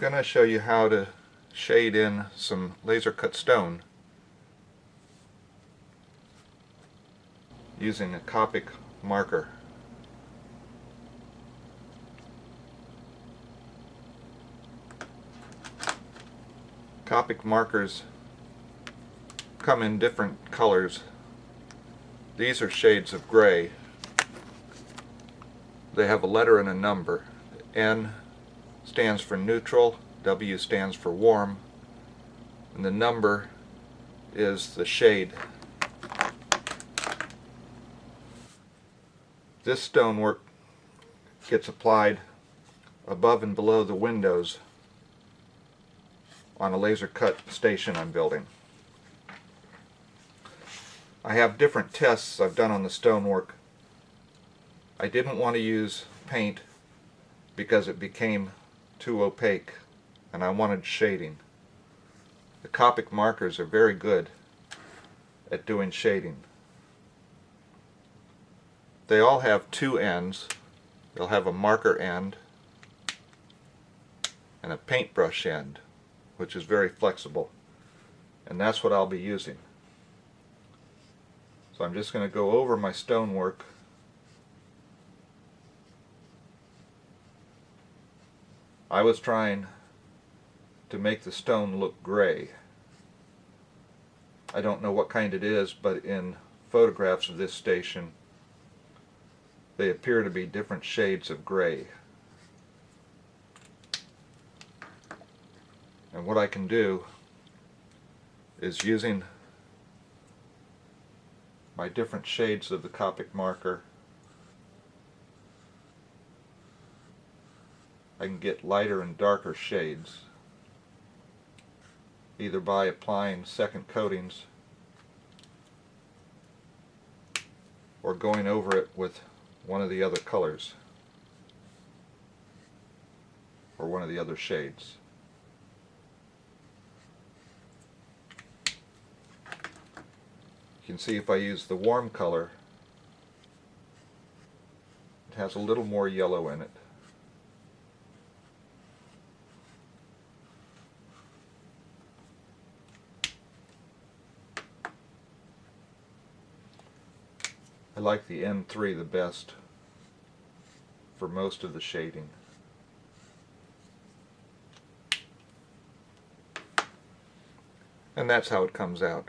going to show you how to shade in some laser cut stone using a Copic marker. Copic markers come in different colors. These are shades of gray. They have a letter and a number. N stands for neutral, W stands for warm, and the number is the shade. This stonework gets applied above and below the windows on a Lasercut station I'm building. I have different tests I've done on the stonework. I didn't want to use paint because it became too opaque and I wanted shading. The Copic markers are very good at doing shading. They all have two ends. They'll have a marker end and a paintbrush end, which is very flexible, and that's what I'll be using. So I'm just going to go over my stonework. I was trying to make the stone look gray. I don't know what kind it is, but in photographs of this station they appear to be different shades of gray. And what I can do is, using my different shades of the Copic marker, I can get lighter and darker shades, either by applying second coatings or going over it with one of the other colors or one of the other shades. You can see if I use the warm color, it has a little more yellow in it. I like the N3 the best for most of the shading. And that's how it comes out.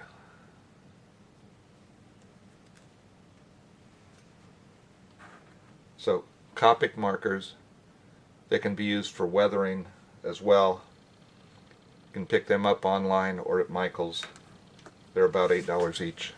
So, Copic markers, they can be used for weathering as well. You can pick them up online or at Michael's. They're about $8 each.